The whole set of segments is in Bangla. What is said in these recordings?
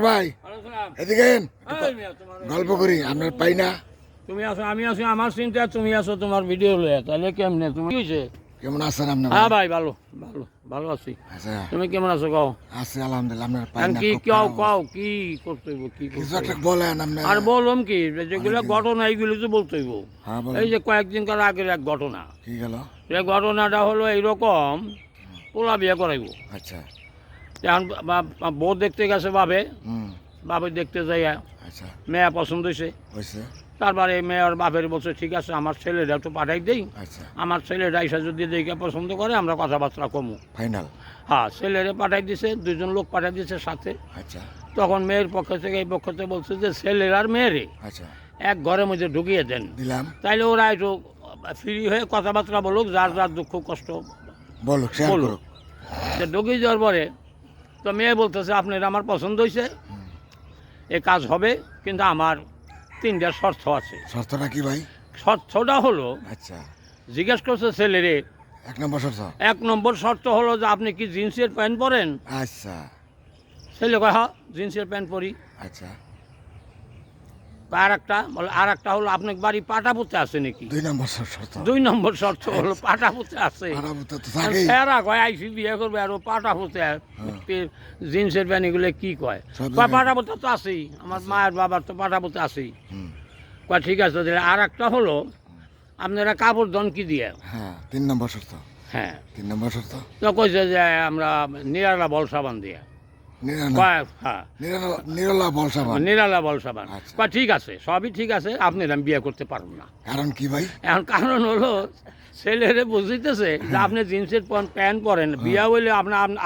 ভাই এদিকে গল্প করি আপনার পাই না। তুমি আসো, আমি আছি আমার চিন্তা, তুমি আসো তোমার ভিডিও লয়ে, তাহলে কেমনে তুমি কি হইছে? কেমন আছেন আপনি? হ্যাঁ ভাই, ভালো ভালো ভালো আছি। আচ্ছা তুমি কেমন আছো কও? আছি আলহামদুলিল্লাহ। আপনার পাই না কি খুব কও খারাপ কও অবস্থা। কি করতে হইব, কি কিছু করতে একটা হইব? বলেন আপনি। আর বললাম কি, যেগুলো ঘটনা এইগুলো তো বলতে হইব। হ্যাঁ বলেন। এই যে কয়েকদিন কাল আগের এক ঘটনা, কি গেল? এই ঘটনাটা হলো এইরকম, পোলা বিয়ে করাইব। আচ্ছা। এখন বউ দেখতে গেছে বাবে, হুম। বাবে দেখতে যাই আচ্ছা মেয়া পছন্দ হয়েছে। হয়েছে। তারপরে মেয়ের বাপের বলছে ঠিক আছে আমার ছেলেটা একটু পাঠাই দেই, আচ্ছা আমার ছেলেটা এসে যদি দেখে পছন্দ করে আমরা কথাবার্তা কমু। ফাইনাল। হ্যাঁ, ছেলেরে পাঠাই দিছে, দুজন লোক পাঠাই দিছে সাথে। আচ্ছা তখন মেয়ের পক্ষ থেকে এই পক্ষ থেকে বলছে যে ছেলের আর মেয়েরে আচ্ছা এক ঘরের মধ্যে ঢুকিয়ে দেন, দিলাম। তাইলে ওরা একটু ফ্রি হয়ে কথাবার্তা বলুক, যার যার দুঃখ কষ্ট বলুক শেয়ার বলুক। করুক। যে ঢুকিয়ে যাওয়ার পরে তো মেয়ে বলতেছে আপনার আমার পছন্দ হয়েছে, হুম। এ কাজ হবে, কিন্তু আমার 3টা শর্ত আছে। শর্তটা কি ভাই? শর্তটা হলো, আচ্ছা জিজ্ঞেস করছে ছেলেরে, 1 নম্বর শর্ত। 1 নম্বর শর্ত হলো যে আপনি কি জিন্সের প্যান্ট পরেন? আচ্ছা ছেলে কয় হ্যাঁ জিন্সের প্যান্ট পরি। আচ্ছা। আর একটা বলে, আর একটা হলো আপনার বাড়ি পাটাপুতে আছে নাকি? 2 নম্বর শর্ত। 2 নম্বর শর্ত হলো পাটাপুতে আছে। আরামতে তো থাকেই। এরা কয় আইসি বিয়ে করবে আর পাটাপুতে জিন্সের প্যান্ট এগুলো কি কয়? সব কয় জায়গায়। পাটাপুতে তো আছেই, আমার মায়ের বাবার তো পাটাপুতে আছেই। হুম। কয় ঠিক আছে। আর একটা হলো আপনারা কাপড় দন কি দিয়ে? হ্যাঁ 3 নম্বর শর্ত। হ্যাঁ, 3 নম্বর শর্ত। তো কইছে যে আমরা নিরালা বল সাবান দিয়ে। নিরালা কয় হ্যাঁ, নিরালা বল সাবান। নিরালা বল সাবান। আচ্ছা। কয় ঠিক আছে, সবই ঠিক আছে, আপনি আমি বিয়ে করতে পারব না। কারণ কি ভাই? এখন কারণ হলো ছেলেরে বুঝিতেছে যে আপনি জিন্সের প্যান্ট পরেন, বিয়া হইলে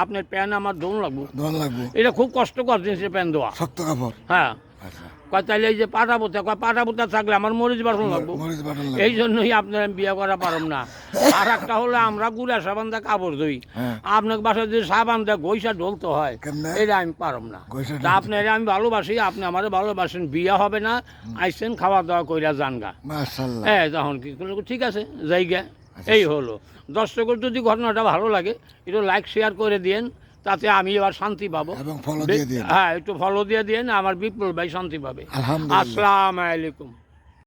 আপনার প্যান্ট আমার দোন লাগবো, দোয়ান লাগবো। এটা খুব কষ্টকর জিন্সের প্যান্ট দেওয়া। শক্ত কাপড়। হ্যাঁ, আচ্ছা। কয় তাইলে এই যে পাটাপোতা থাকলে আমার মরিচ বাটন লাগবো, মরিচ বাটন এই লাগবে। জন্যই আপনার আমি বিয়ে করা পারব না। আর একটা হলো আমরা গুড়া সাবান দিয়ে কাপড় ধুই, হ্যাঁ। আপনার বাসায় যে সাবান দিয়ে গৈসা ঢলতে হয়, কেমনে? এটা আমি পারব না। গৈসা তা আপনার আমি ভালোবাসি, আপনি আমার ভালোবাসেন, বিয়ে হবে না, আইসেন খাওয়া দাওয়া কইরা জানগা। মাশাআল্লাহ। হ্যাঁ, তখন কি করলো, ঠিক আছে জায়গা। আচ্ছা। এই হলো, দর্শকের যদি ঘটনাটা ভালো লাগে একটু লাইক শেয়ার করে দিয়েন, তাতে আমি এবার শান্তি পাবো। এবং ফলো দিয়ে দিন। হ্যাঁ, একটু ফলো দিয়ে দিয়েন, আমার বিপ্লব ভাই শান্তি পাবে। আলহামদুলিল্লাহ। আসসালামু আলাইকুম।